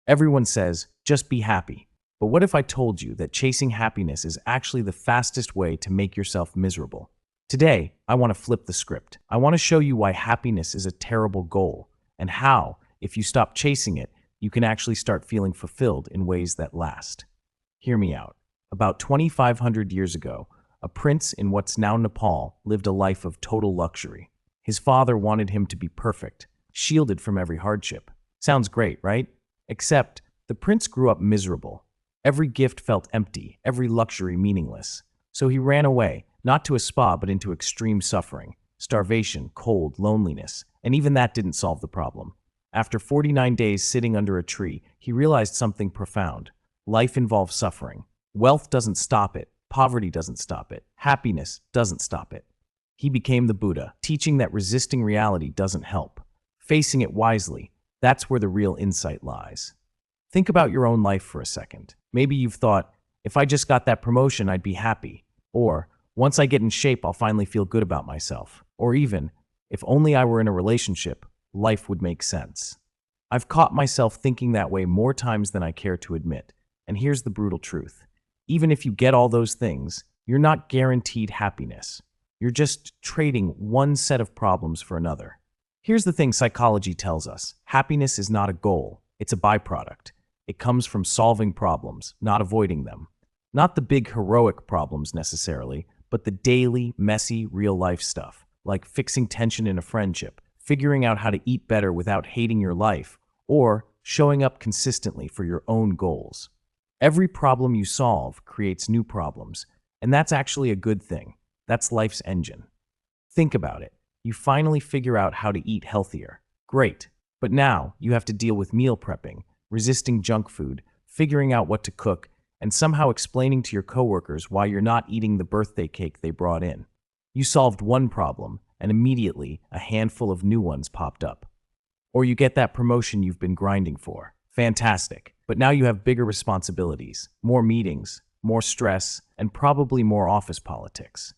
Everyone says, just be happy. But what if I told you that chasing happiness is actually the fastest way to make yourself miserable? Today, I want to flip the script. I want to show you why happiness is a terrible goal and how, if you stop chasing it, you can actually start feeling fulfilled in ways that last. Hear me out. About 2,500 years ago, a prince in what's now Nepal lived a life of total luxury. His father wanted him to be perfect, shielded from every hardship. Sounds great, right? Except, the prince grew up miserable. Every gift felt empty, every luxury meaningless. So he ran away, not to a spa but into extreme suffering, starvation, cold, loneliness, and even that didn't solve the problem. After 49 days sitting under a tree, he realized something profound. Life involves suffering. Wealth doesn't stop it. Poverty doesn't stop it. Happiness doesn't stop it. He became the Buddha, teaching that resisting reality doesn't help. Facing it wisely, that's where the real insight lies. Think about your own life for a second. Maybe you've thought, if I just got that promotion, I'd be happy. Or, once I get in shape, I'll finally feel good about myself. Or even, if only I were in a relationship, life would make sense. I've caught myself thinking that way more times than I care to admit. And here's the brutal truth. Even if you get all those things, you're not guaranteed happiness. You're just trading one set of problems for another. Here's the thing psychology tells us. Happiness is not a goal. It's a byproduct. It comes from solving problems, not avoiding them. Not the big heroic problems necessarily, but the daily, messy, real-life stuff, like fixing tension in a friendship, figuring out how to eat better without hating your life, or showing up consistently for your own goals. Every problem you solve creates new problems, and that's actually a good thing. That's life's engine. Think about it. You finally figure out how to eat healthier. Great. But now you have to deal with meal prepping, resisting junk food, figuring out what to cook, and somehow explaining to your coworkers why you're not eating the birthday cake they brought in. You solved one problem, and immediately a handful of new ones popped up. Or you get that promotion you've been grinding for. Fantastic. But now you have bigger responsibilities, more meetings, more stress, and probably more office politics.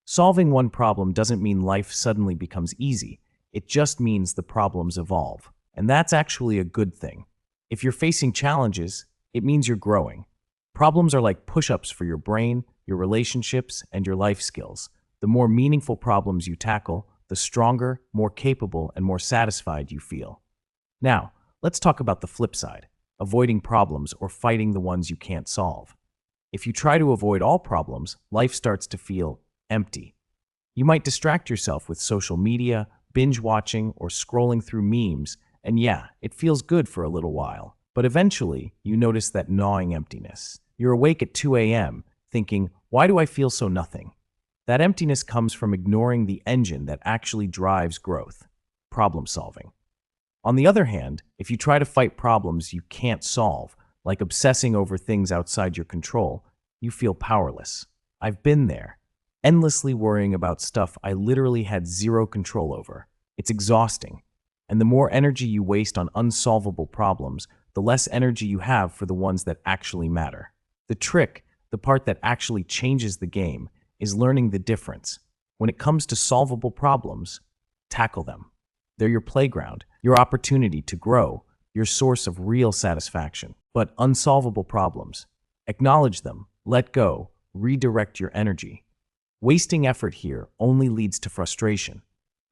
Solving one problem doesn't mean life suddenly becomes easy. It just means the problems evolve. And that's actually a good thing. If you're facing challenges, it means you're growing. Problems are like push-ups for your brain, your relationships, and your life skills. The more meaningful problems you tackle, the stronger, more capable, and more satisfied you feel. Now, let's talk about the flip side, avoiding problems or fighting the ones you can't solve. If you try to avoid all problems, life starts to feel empty. You might distract yourself with social media, binge watching, or scrolling through memes, and yeah, it feels good for a little while. But eventually, you notice that gnawing emptiness. You're awake at 2 a.m., thinking, why do I feel so nothing? That emptiness comes from ignoring the engine that actually drives growth, problem solving. On the other hand, if you try to fight problems you can't solve, like obsessing over things outside your control, you feel powerless. I've been there, endlessly worrying about stuff I literally had zero control over. It's exhausting. And the more energy you waste on unsolvable problems, the less energy you have for the ones that actually matter. The trick, the part that actually changes the game, is learning the difference. When it comes to solvable problems, tackle them. They're your playground, your opportunity to grow, your source of real satisfaction. But unsolvable problems, acknowledge them, let go, redirect your energy. Wasting effort here only leads to frustration.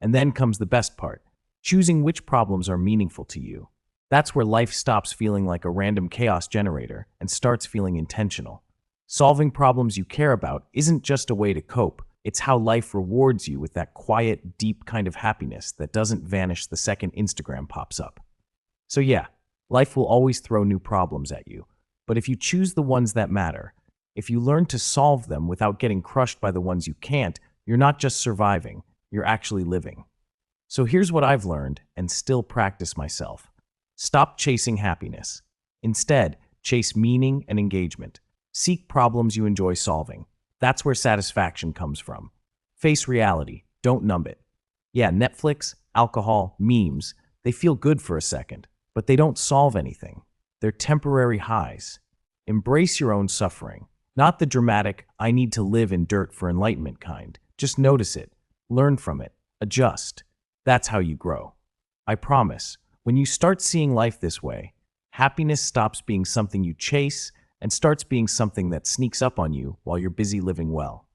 And then comes the best part, choosing which problems are meaningful to you. That's where life stops feeling like a random chaos generator and starts feeling intentional. Solving problems you care about isn't just a way to cope, it's how life rewards you with that quiet, deep kind of happiness that doesn't vanish the second Instagram pops up. So yeah, life will always throw new problems at you, but if you choose the ones that matter, if you learn to solve them without getting crushed by the ones you can't, you're not just surviving, you're actually living. So here's what I've learned and still practice myself. Stop chasing happiness. Instead, chase meaning and engagement. Seek problems you enjoy solving. That's where satisfaction comes from. Face reality. Don't numb it. Yeah, Netflix, alcohol, memes, they feel good for a second, but they don't solve anything. They're temporary highs. Embrace your own suffering. Not the dramatic, I need to live in dirt for enlightenment kind. Just notice it. Learn from it. Adjust. That's how you grow. I promise, when you start seeing life this way, Happiness stops being something you chase and starts being something that sneaks up on you while you're busy living well.